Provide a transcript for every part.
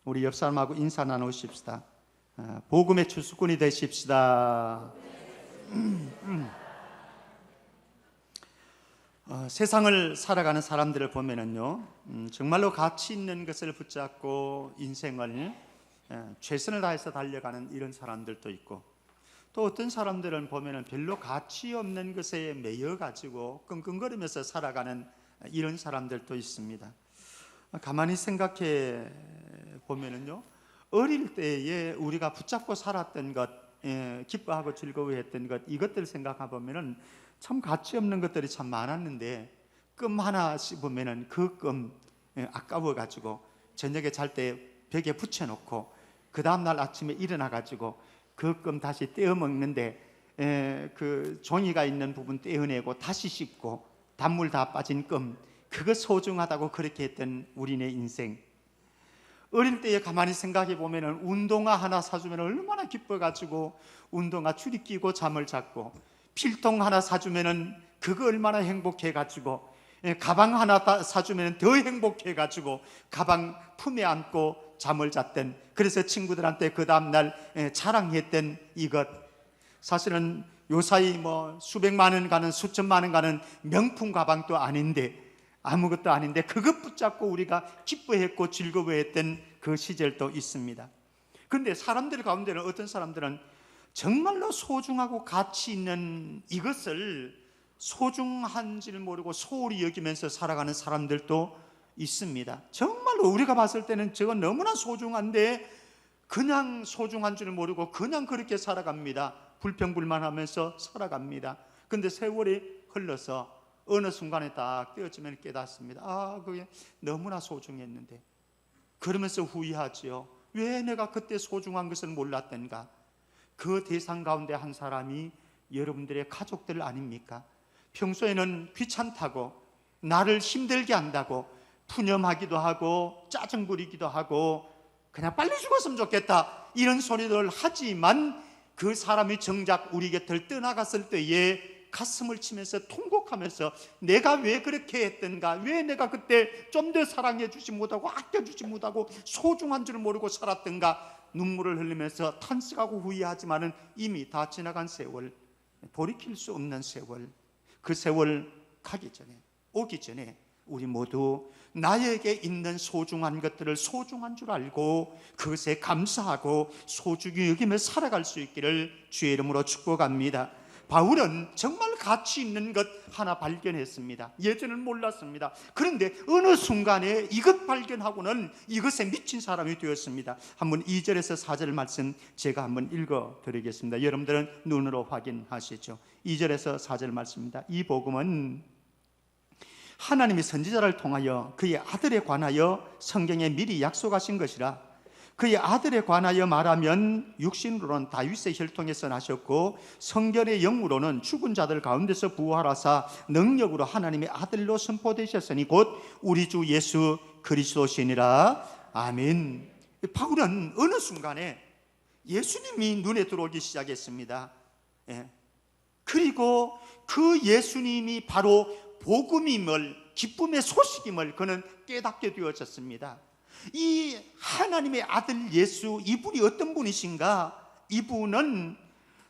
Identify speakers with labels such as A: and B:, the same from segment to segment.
A: 우리 옆 사람하고 인사 나누십시다. 복음의 추수꾼이 되십시다. 세상을 살아가는 사람들을 보면은요, 정말로 가치 있는 것을 붙잡고 인생을 최선을 다해서 달려가는 이런 사람들도 있고, 또 어떤 사람들은 보면은 별로 가치 없는 것에 매여 가지고 끙끙거리면서 살아가는 이런 사람들도 있습니다. 가만히 생각해 보면은요, 어릴 때에 우리가 붙잡고 살았던 것, 기뻐하고 즐거워했던 것, 이것들 생각해 보면은 참 가치 없는 것들이 참 많았는데, 껌 하나 씹으면은 그 껌 아까워 가지고 저녁에 잘 때 벽에 붙여놓고 그 다음날 아침에 일어나 가지고 그 껌 다시 떼어 먹는데, 그 종이가 있는 부분 떼어내고 다시 씹고 단물 다 빠진 껌, 그거 소중하다고 그렇게 했던 우리네 인생. 어릴 때에 가만히 생각해 보면은 운동화 하나 사주면 얼마나 기뻐가지고 운동화 줄이 끼고 잠을 잤고, 필통 하나 사주면은 그거 얼마나 행복해가지고, 가방 하나 사주면 더 행복해가지고 가방 품에 안고 잠을 잤던, 그래서 친구들한테 그 다음날 자랑했던 이것. 사실은 요사이 뭐 수백만 원 가는 수천만 원 가는 명품 가방도 아닌데, 아무것도 아닌데 그것 붙잡고 우리가 기뻐했고 즐거워했던 그 시절도 있습니다. 그런데 사람들 가운데는 어떤 사람들은 정말로 소중하고 가치 있는 이것을 소중한 줄 모르고 소홀히 여기면서 살아가는 사람들도 있습니다. 정말로 우리가 봤을 때는 저건 너무나 소중한데 그냥 소중한 줄 모르고 그냥 그렇게 살아갑니다. 불평불만하면서 살아갑니다. 그런데 세월이 흘러서 어느 순간에 딱 떼어지면 깨닫습니다. 그게 너무나 소중했는데. 그러면서 후회하지요. 왜 내가 그때 소중한 것을 몰랐던가. 그 대상 가운데 한 사람이 여러분들의 가족들 아닙니까? 평소에는 귀찮다고, 나를 힘들게 한다고 푸념하기도 하고 짜증 부리기도 하고 그냥 빨리 죽었으면 좋겠다 이런 소리를 하지만, 그 사람이 정작 우리 곁을 떠나갔을 때에 가슴을 치면서 통곡하면서 내가 왜 그렇게 했던가, 왜 내가 그때 좀 더 사랑해 주지 못하고 아껴주지 못하고 소중한 줄 모르고 살았던가, 눈물을 흘리면서 탄식하고 후회하지만은 이미 다 지나간 세월, 돌이킬 수 없는 세월, 그 세월 오기 전에 우리 모두 나에게 있는 소중한 것들을 소중한 줄 알고 그것에 감사하고 소중히 여기며 살아갈 수 있기를 주의 이름으로 축복합니다. 바울은 정말 가치 있는 것 하나 발견했습니다. 예전엔 몰랐습니다. 그런데 어느 순간에 이것 발견하고는 이것에 미친 사람이 되었습니다. 한번 2절에서 4절 말씀 제가 한번 읽어드리겠습니다. 여러분들은 눈으로 확인하시죠. 2절에서 4절 말씀입니다. 이 복음은 하나님이 선지자를 통하여 그의 아들에 관하여 성경에 미리 약속하신 것이라. 그의 아들에 관하여 말하면 육신으로는 다윗의 혈통에서 나셨고 성결의 영으로는 죽은 자들 가운데서 부활하사 능력으로 하나님의 아들로 선포되셨으니 곧 우리 주 예수 그리스도시니라. 아멘. 바울은 어느 순간에 예수님이 눈에 들어오기 시작했습니다. 그리고 그 예수님이 바로 복음임을, 기쁨의 소식임을 그는 깨닫게 되어졌습니다. 이 하나님의 아들 예수, 이분이 어떤 분이신가? 이분은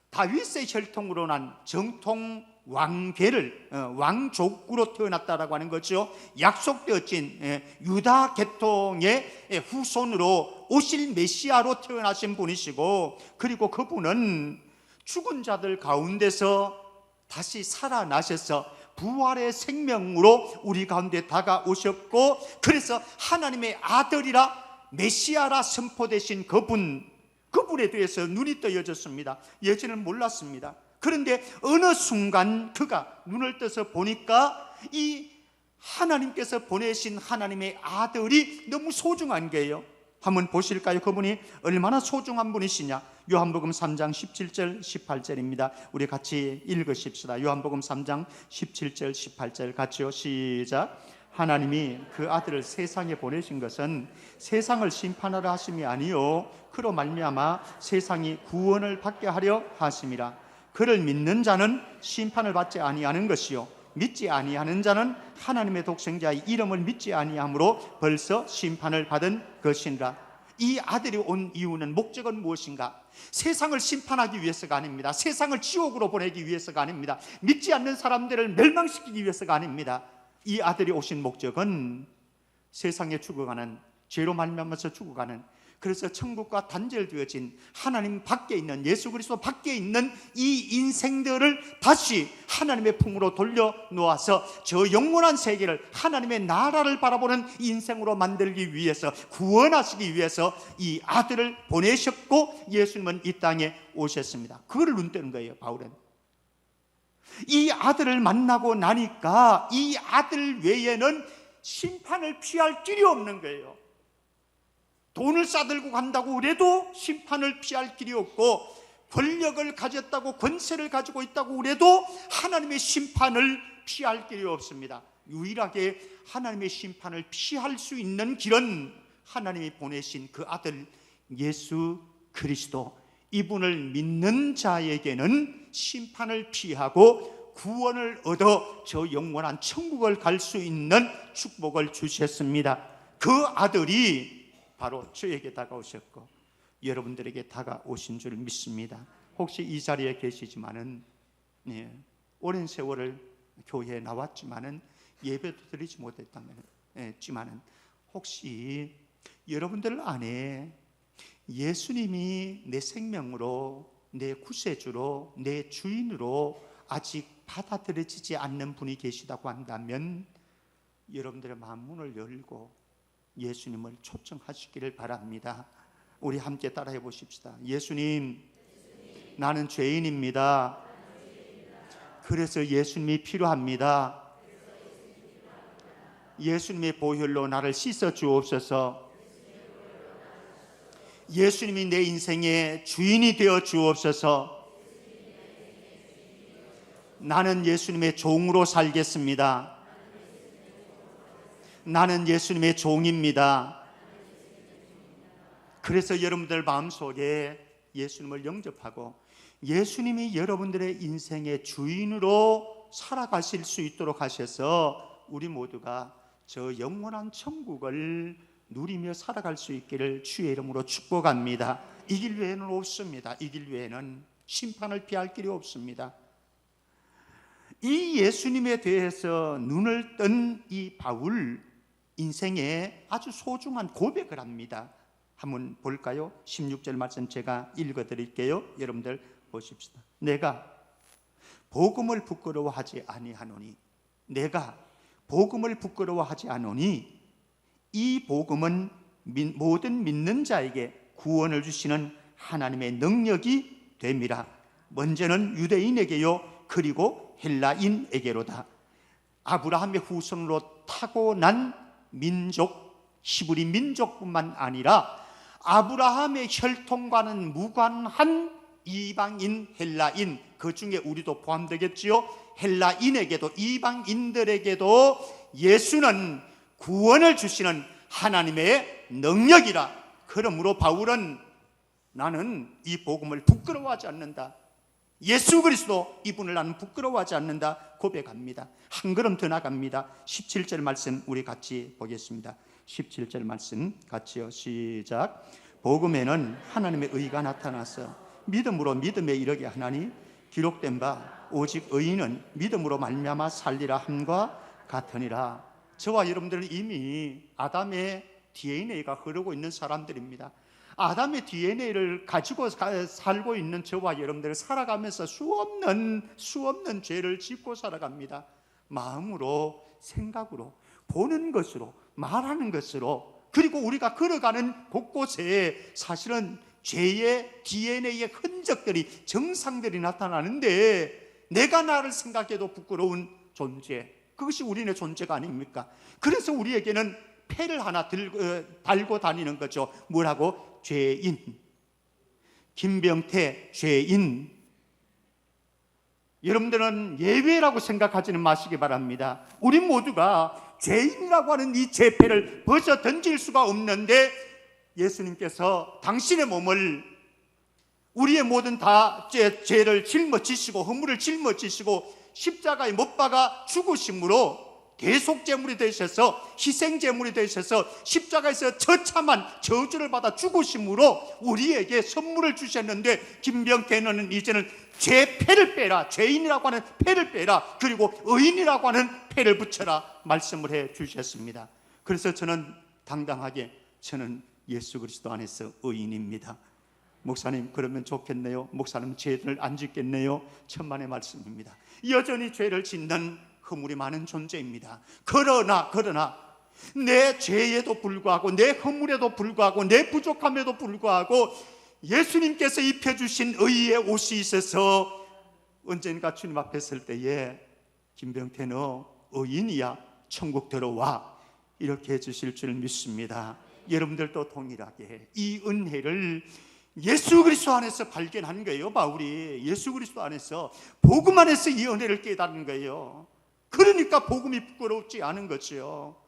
A: 다윗의 혈통으로 난 정통 왕계를, 왕족으로 태어났다라고 하는 거죠. 약속되어진 유다 계통의 후손으로 오실 메시아로 태어나신 분이시고, 그리고 그분은 죽은 자들 가운데서 다시 살아나셔서 부활의 생명으로 우리 가운데 다가오셨고, 그래서 하나님의 아들이라 메시아라 선포되신 그분에 대해서 눈이 떠여졌습니다. 예전에는 몰랐습니다. 그런데 어느 순간 그가 눈을 떠서 보니까 이 하나님께서 보내신 하나님의 아들이 너무 소중한 거예요. 한번 보실까요? 그분이 얼마나 소중한 분이시냐. 요한복음 3장 17절 18절입니다. 우리 같이 읽으십시다. 요한복음 3장 17절 18절 같이요. 시작. 하나님이 그 아들을 세상에 보내신 것은 세상을 심판하려 하심이 아니요 그로 말미암아 세상이 구원을 받게 하려 하심이라. 그를 믿는 자는 심판을 받지 아니하는 것이요 믿지 아니하는 자는 하나님의 독생자의 이름을 믿지 아니하므로 벌써 심판을 받은 것이니라. 이 아들이 온 이유는, 목적은 무엇인가? 세상을 심판하기 위해서가 아닙니다. 세상을 지옥으로 보내기 위해서가 아닙니다. 믿지 않는 사람들을 멸망시키기 위해서가 아닙니다. 이 아들이 오신 목적은 세상에 죽어가는, 죄로 말미암아서 죽어가는, 그래서 천국과 단절되어진 하나님 밖에 있는, 예수 그리스도 밖에 있는 이 인생들을 다시 하나님의 품으로 돌려놓아서 저 영원한 세계를, 하나님의 나라를 바라보는 인생으로 만들기 위해서, 구원하시기 위해서 이 아들을 보내셨고 예수님은 이 땅에 오셨습니다. 그걸 눈뜨는 거예요, 바울은. 이 아들을 만나고 나니까 이 아들 외에는 심판을 피할 길이 없는 거예요. 돈을 싸들고 간다고 그래도 심판을 피할 길이 없고, 권력을 가졌다고, 권세를 가지고 있다고 그래도 하나님의 심판을 피할 길이 없습니다. 유일하게 하나님의 심판을 피할 수 있는 길은 하나님이 보내신 그 아들 예수 그리스도, 이분을 믿는 자에게는 심판을 피하고 구원을 얻어 저 영원한 천국을 갈 수 있는 축복을 주셨습니다. 그 아들이 바로 저에게 다가오셨고 여러분들에게 다가오신 줄 믿습니다. 혹시 이 자리에 계시지만은, 오랜 세월을 교회에 나왔지만은 예배도 드리지 못했다면, 혹시 여러분들 안에 예수님이 내 생명으로, 내 구세주로, 내 주인으로 아직 받아들여지지 않는 분이 계시다고 한다면 여러분들의 마음 문을 열고 예수님을 초청하시기를 바랍니다. 우리 함께 따라해 보십시다. 예수님, 나는 죄인입니다. 그래서 예수님이 필요합니다. 예수님의 보혈로 나를 씻어 주옵소서. 예수님이 내 인생의 주인이 되어 주옵소서. 나는 예수님의 종으로 살겠습니다. 나는 예수님의 종입니다. 그래서 여러분들 마음속에 예수님을 영접하고 예수님이 여러분들의 인생의 주인으로 살아가실 수 있도록 하셔서 우리 모두가 저 영원한 천국을 누리며 살아갈 수 있기를 주의 이름으로 축복합니다. 이 길 외에는 없습니다. 이 길 외에는 심판을 피할 길이 없습니다. 이 예수님에 대해서 눈을 뜬 이 바울, 인생에 아주 소중한 고백을 합니다. 한번 볼까요? 16절 말씀 제가 읽어드릴게요. 여러분들 보십시다. 내가 복음을 부끄러워하지 아니하노니, 내가 복음을 부끄러워하지 않으니 이 복음은 모든 믿는 자에게 구원을 주시는 하나님의 능력이 됨이라. 먼저는 유대인에게요, 그리고 헬라인에게로다. 아브라함의 후손으로 타고난 민족, 히브리 민족뿐만 아니라 아브라함의 혈통과는 무관한 이방인, 헬라인, 그 중에 우리도 포함되겠지요. 헬라인에게도, 이방인들에게도 예수는 구원을 주시는 하나님의 능력이라. 그러므로 바울은 나는 이 복음을 부끄러워하지 않는다. 예수 그리스도 이분을 나는 부끄러워하지 않는다 고백합니다. 한 걸음 더 나갑니다. 17절 말씀 우리 같이 보겠습니다. 17절 말씀 같이요. 시작. 복음에는 하나님의 의가 나타나서 믿음으로 믿음에 이르게 하나니 기록된 바 오직 의인은 믿음으로 말미암아 살리라 함과 같으니라. 저와 여러분들은 이미 아담의 DNA가 흐르고 있는 사람들입니다. 아담의 DNA를 가지고 살고 있는 저와 여러분들, 살아가면서 수없는 죄를 짓고 살아갑니다. 마음으로, 생각으로, 보는 것으로, 말하는 것으로, 그리고 우리가 걸어가는 곳곳에 사실은 죄의 DNA의 흔적들이, 정상들이 나타나는데 내가 나를 생각해도 부끄러운 존재, 그것이 우리의 존재가 아닙니까? 그래서 우리에게는 패를 하나 달고 다니는 거죠. 뭐라고? 죄인. 김병태 죄인. 여러분들은 예외라고 생각하지는 마시기 바랍니다. 우리 모두가 죄인이라고 하는 이 죄패를 벗어 던질 수가 없는데 예수님께서 당신의 몸을, 우리의 모든 다 죄를 짊어지시고, 허물을 짊어지시고 십자가에 못 박아 죽으심으로 대속제물이 되셔서 희생제물이 되셔서 십자가에서 처참한 저주를 받아 죽으심으로 우리에게 선물을 주셨는데, 김병태는 이제는 죄 패를 빼라, 죄인이라고 하는 패를 빼라, 그리고 의인이라고 하는 패를 붙여라 말씀을 해 주셨습니다. 그래서 저는 당당하게 저는 예수 그리스도 안에서 의인입니다. 목사님 그러면 좋겠네요. 목사님 죄를 안 짓겠네요. 천만의 말씀입니다. 여전히 죄를 짓는 허물이 많은 존재입니다. 그러나 내 죄에도 불구하고, 내 허물에도 불구하고, 내 부족함에도 불구하고 예수님께서 입혀주신 의의 옷이 있어서 언젠가 주님 앞에 설 때에 김병태 너 의인이야, 천국 들어와, 이렇게 해주실 줄 믿습니다. 여러분들도 동일하게 이 은혜를 예수 그리스도 안에서 발견하는 거예요. 바울이 예수 그리스도 안에서, 복음 안에서 이 은혜를 깨닫는 거예요. 그러니까 복음이 부끄럽지 않은 거죠.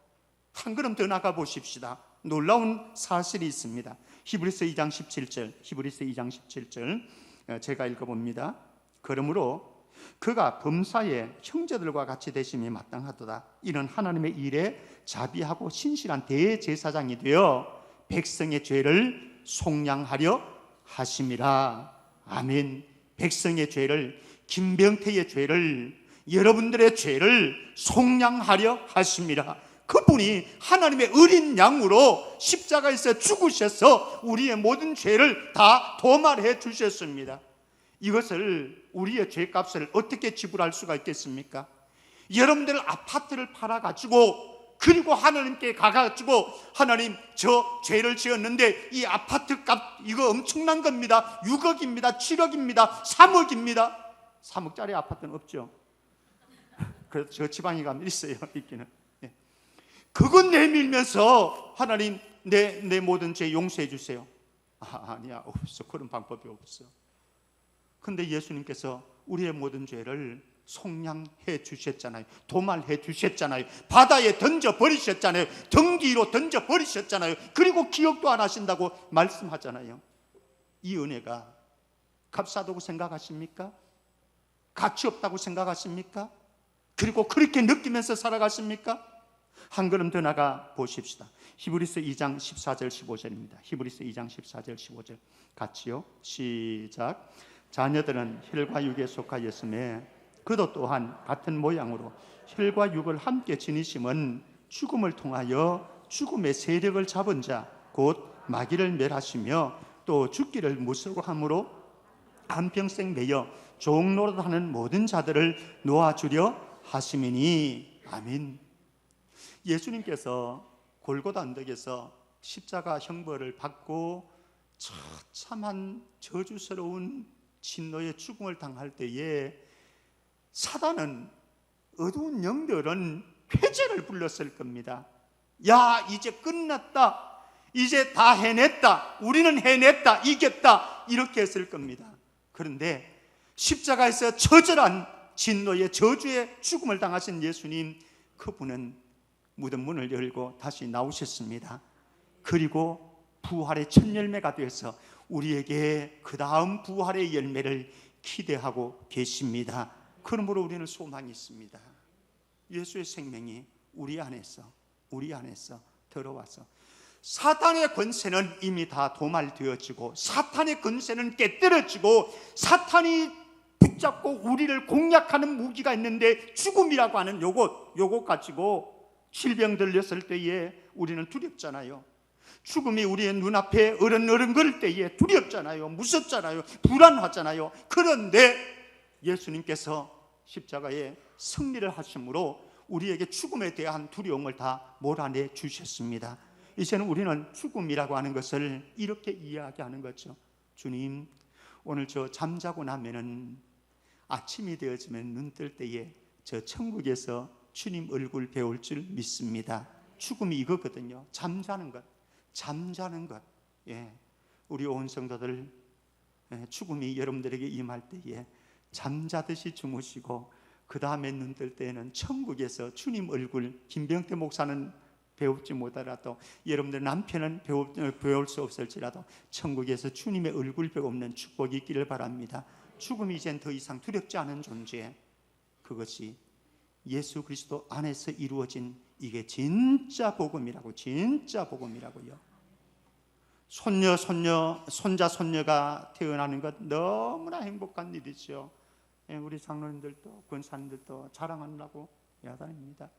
A: 한 걸음 더 나가 보십시다. 놀라운 사실이 있습니다. 히브리서 2장 17절 제가 읽어봅니다. 그러므로 그가 범사에 형제들과 같이 되심이 마땅하도다. 이는 하나님의 일에 자비하고 신실한 대제사장이 되어 백성의 죄를 속량하려 하심이라. 아멘. 백성의 죄를, 김병태의 죄를, 여러분들의 죄를 속량하려 하심이라. 그분이 하나님의 어린 양으로 십자가에서 죽으셔서 우리의 모든 죄를 다 도말해 주셨습니다. 이것을, 우리의 죄값을 어떻게 지불할 수가 있겠습니까? 여러분들 아파트를 팔아가지고, 그리고 하나님께 가가지고 하나님 저 죄를 지었는데 이 아파트 값 이거 엄청난 겁니다. 6억입니다 7억입니다 3억입니다 3억짜리 아파트는 없죠. 그래서 저 지방에 가면 있어요. 있기는. 그건 내밀면서 하나님 내 모든 죄 용서해 주세요. 아니야, 없어. 그런 방법이 없어. 근데 예수님께서 우리의 모든 죄를 속량해 주셨잖아요. 도말해 주셨잖아요. 바다에 던져 버리셨잖아요. 등 뒤로 던져 버리셨잖아요. 그리고 기억도 안 하신다고 말씀하잖아요. 이 은혜가 값싸다고 생각하십니까? 가치 없다고 생각하십니까? 그리고 그렇게 느끼면서 살아가십니까? 한 걸음 더 나가 보십시다. 히브리서 2장 14절 15절입니다. 히브리서 2장 14절 15절 같이요. 시작. 자녀들은 혈과 육에 속하였음에 그도 또한 같은 모양으로 혈과 육을 함께 지니심은 죽음을 통하여 죽음의 세력을 잡은 자 곧 마귀를 멸하시며 또 죽기를 무서워함으로 한평생 매여 종노릇하는 모든 자들을 놓아주려 하심이니. 아멘. 예수님께서 골고다 언덕에서 십자가 형벌을 받고 처참한 저주스러운 진노의 죽음을 당할 때에 사단은, 어두운 영들은 회개를 불렀을 겁니다. 야, 이제 끝났다, 이제 다 해냈다, 우리는 해냈다, 이겼다, 이렇게 했을 겁니다. 그런데 십자가에서 처절한 진노의 저주의 죽음을 당하신 예수님, 그분은 무덤 문을 열고 다시 나오셨습니다. 그리고 부활의 첫 열매가 되어서 우리에게 그 다음 부활의 열매를 기대하고 계십니다. 그러므로 우리는 소망이 있습니다. 예수의 생명이 우리 안에서 들어와서 사탄의 권세는 이미 다 도말되어지고, 사탄의 권세는 깨뜨려지고, 사탄이 붙잡고 우리를 공략하는 무기가 있는데 죽음이라고 하는 요것 가지고 질병 들렸을 때에 우리는 두렵잖아요. 죽음이 우리의 눈앞에 어른거릴 때에 두렵잖아요. 무섭잖아요. 불안하잖아요. 그런데 예수님께서 십자가에 승리를 하심으로 우리에게 죽음에 대한 두려움을 다 몰아내 주셨습니다. 이제는 우리는 죽음이라고 하는 것을 이렇게 이야기하는 거죠. 주님, 오늘 저 잠자고 나면은 아침이 되어지면 눈 뜰 때에 저 천국에서 주님 얼굴 배울 줄 믿습니다. 죽음이 이거거든요. 잠자는 것. 예. 우리 온 성도들, 죽음이 여러분들에게 임할 때에 잠자듯이 주무시고, 그 다음에 눈 뜰 때에는 천국에서 주님 얼굴, 김병태 목사는 배우지 못하더라도, 여러분들 남편은 배울 수 없을지라도 천국에서 주님의 얼굴 배우는 축복이 있기를 바랍니다. 죽음이 이젠 더 이상 두렵지 않은 존재, 그것이 예수 그리스도 안에서 이루어진 이게 진짜 복음이라고, 진짜 복음이라고요. 손녀, 손자, 손녀가 태어나는 것 너무나 행복한 일이죠. 우리 장로님들도 권사님들도 자랑하려고 야단입니다.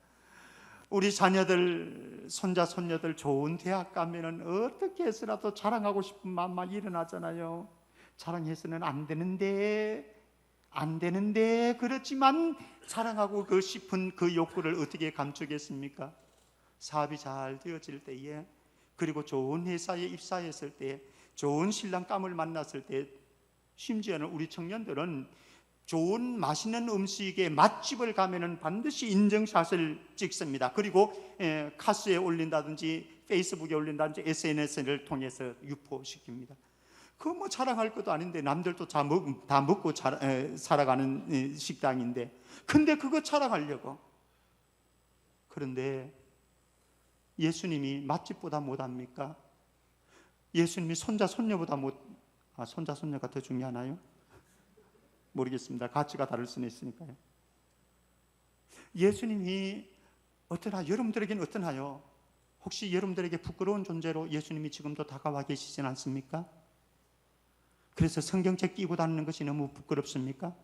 A: 우리 자녀들, 손자, 손녀들 좋은 대학 가면은 어떻게 해서라도 자랑하고 싶은 마음만 일어나잖아요. 자랑해서는 안 되는데 그렇지만 자랑하고 싶은 그 욕구를 어떻게 감추겠습니까? 사업이 잘 되어질 때에, 그리고 좋은 회사에 입사했을 때, 좋은 신랑감을 만났을 때, 심지어는 우리 청년들은 좋은 맛있는 음식에 맛집을 가면은 반드시 인증샷을 찍습니다. 그리고 카스에 올린다든지 페이스북에 올린다든지 SNS를 통해서 유포시킵니다. 그거 뭐 자랑할 것도 아닌데, 남들도 다 먹고 살아가는 식당인데, 근데 그거 자랑하려고. 그런데 예수님이 맛집보다 못합니까? 예수님이 손자 손녀보다 손자 손녀가 더 중요하나요? 모르겠습니다. 가치가 다를 수는 있으니까요. 예수님이 여러분들에게는 어떠나요? 혹시 여러분들에게 부끄러운 존재로 예수님이 지금도 다가와 계시진 않습니까? 그래서 성경책 끼고 다니는 것이 너무 부끄럽습니까?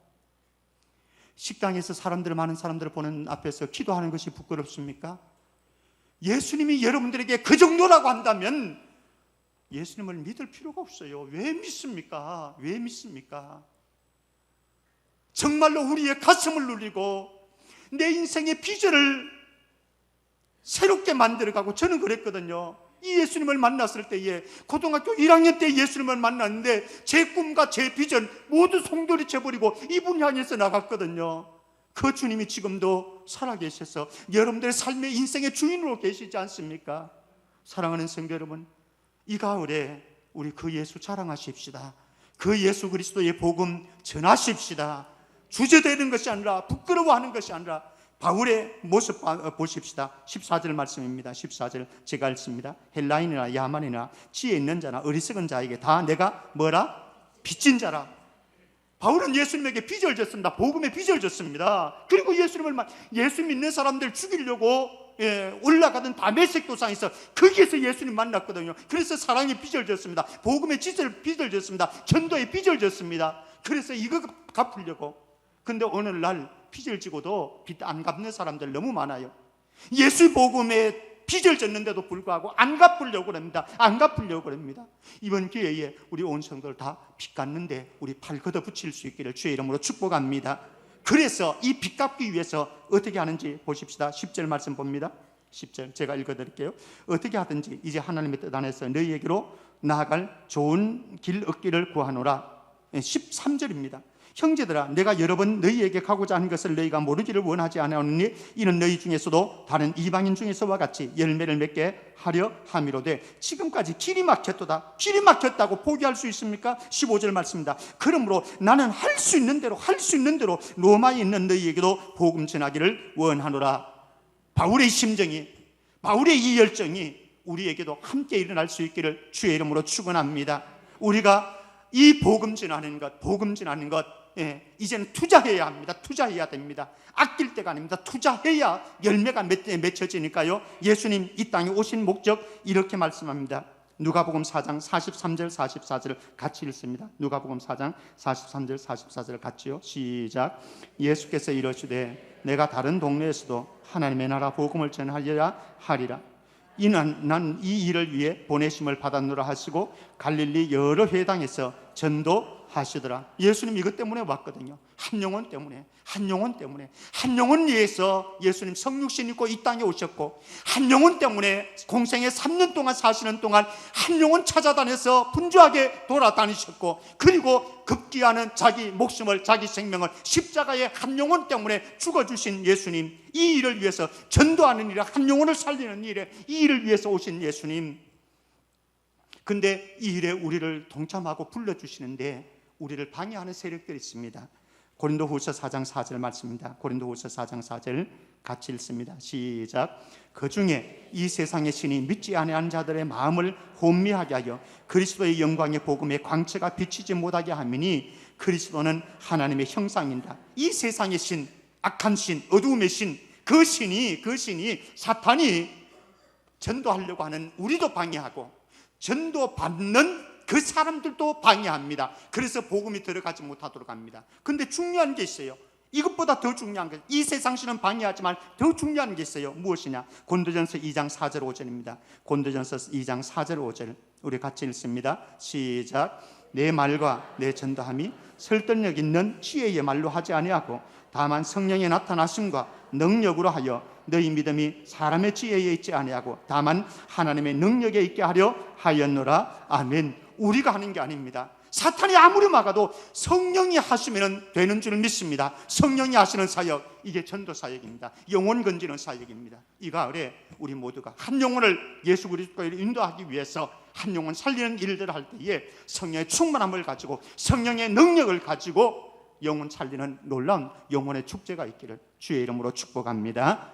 A: 식당에서 많은 사람들을 보는 앞에서 기도하는 것이 부끄럽습니까? 예수님이 여러분들에게 그 정도라고 한다면 예수님을 믿을 필요가 없어요. 왜 믿습니까? 왜 믿습니까? 정말로 우리의 가슴을 누리고 내 인생의 비전을 새롭게 만들어가고, 저는 그랬거든요. 이 예수님을 만났을 때에, 고등학교 1학년 때 예수님을 만났는데 제 꿈과 제 비전 모두 송두리쳐버리고 이분 향해서 나갔거든요. 그 주님이 지금도 살아계셔서 여러분들의 삶의 인생의 주인으로 계시지 않습니까? 사랑하는 성도 여러분, 이 가을에 우리 그 예수 자랑하십시다. 그 예수 그리스도의 복음 전하십시다. 주저되는 것이 아니라, 부끄러워하는 것이 아니라 바울의 모습 보십시다. 14절 말씀입니다. 14절 제가 읽습니다. 헬라인이나 야만이나 지혜 있는 자나 어리석은 자에게 다 내가 뭐라? 빚진 자라. 바울은 예수님에게 빚을 졌습니다. 복음에 빚을 졌습니다. 그리고 예수 믿는 사람들 죽이려고 올라가던 다메섹 도상에서, 거기에서 예수님 만났거든요. 그래서 사랑의 빚을 졌습니다. 복음의 빚을 졌습니다. 전도의 빚을 졌습니다. 그래서 이거 갚으려고. 근데 오늘날 빚을 지고도 빚 안 갚는 사람들 너무 많아요. 예수 복음에 빚을 졌는데도 불구하고 안 갚으려고 합니다. 이번 기회에 우리 온 성도들 다 빚 갚는데 우리 팔 걷어붙일 수 있기를 주의 이름으로 축복합니다. 그래서 이 빚 갚기 위해서 어떻게 하는지 보십시다. 10절 말씀 봅니다. 10절 제가 읽어드릴게요. 어떻게 하든지 이제 하나님의 뜻 안에서 너희에게로 나아갈 좋은 길 얻기를 구하노라. 13절입니다. 형제들아, 내가 여러 번 너희에게 가고자 하는 것을 너희가 모르기를 원하지 않으니 이는 너희 중에서도 다른 이방인 중에서와 같이 열매를 맺게 하려 함이로되 지금까지 길이 막혔다고 포기할 수 있습니까? 15절 말씀입니다. 그러므로 나는 할 수 있는 대로 로마에 있는 너희에게도 복음 전하기를 원하노라. 바울의 심정이, 바울의 이 열정이 우리에게도 함께 일어날 수 있기를 주의 이름으로 축원합니다. 우리가 이 복음 전하는 것, 이제는 투자해야 합니다. 투자해야 됩니다. 아낄 때가 아닙니다. 투자해야 열매가 맺혀지니까요. 예수님 이 땅에 오신 목적 이렇게 말씀합니다. 누가복음 4장 43절 44절 같이 읽습니다. 누가복음 4장 43절 44절 같이요. 시작. 예수께서 이르시되 내가 다른 동네에서도 하나님의 나라 복음을 전하여야 하리라. 이는 난 이 일을 위해 보내심을 받았노라 하시고 갈릴리 여러 회당에서 전도하시더라. 예수님 이것 때문에 왔거든요. 한 영혼 위해서 예수님 성육신 입고 이 땅에 오셨고, 한 영혼 때문에 공생에 3년 동안 사시는 동안 한 영혼 찾아다녀서 분주하게 돌아다니셨고, 그리고 급기야는 자기 목숨을, 자기 생명을 십자가의 한 영혼 때문에 죽어주신 예수님, 이 일을 위해서 전도하는 일에, 한 영혼을 살리는 일에, 이 일을 위해서 오신 예수님. 근데 이 일에 우리를 동참하고 불러주시는데 우리를 방해하는 세력들이 있습니다. 고린도후서 4장 4절 말씀입니다. 고린도후서 4장 4절 같이 읽습니다. 시작. 그 중에 이 세상의 신이 믿지 아니하는 자들의 마음을 혼미하게 하여 그리스도의 영광의 복음의 광채가 비치지 못하게 하미니 그리스도는 하나님의 형상입니다. 이 세상의 신, 악한 신, 어두움의 신, 그 신이 사탄이 전도하려고 하는 우리도 방해하고 전도받는 그 사람들도 방해합니다. 그래서 복음이 들어가지 못하도록 합니다. 근데 중요한 게 있어요. 이것보다 더 중요한 게, 이 세상 신은 방해하지만 더 중요한 게 있어요. 무엇이냐? 고린도전서 2장 4절 5절입니다. 고린도전서 2장 4절 5절 우리 같이 읽습니다. 시작. 내 말과 내 전도함이 설득력 있는 지혜의 말로 하지 아니하고 다만 성령의 나타나심과 능력으로 하여 너희 믿음이 사람의 지혜에 있지 아니하고 다만 하나님의 능력에 있게 하려 하였노라. 아멘. 우리가 하는 게 아닙니다. 사탄이 아무리 막아도 성령이 하시면 되는 줄 믿습니다. 성령이 하시는 사역, 이게 전도 사역입니다. 영혼 건지는 사역입니다. 이 가을에 우리 모두가 한 영혼을 예수 그리스도로 인도하기 위해서 한 영혼 살리는 일들을 할 때에 성령의 충만함을 가지고 성령의 능력을 가지고 영혼 살리는 놀라운 영혼의 축제가 있기를 주의 이름으로 축복합니다.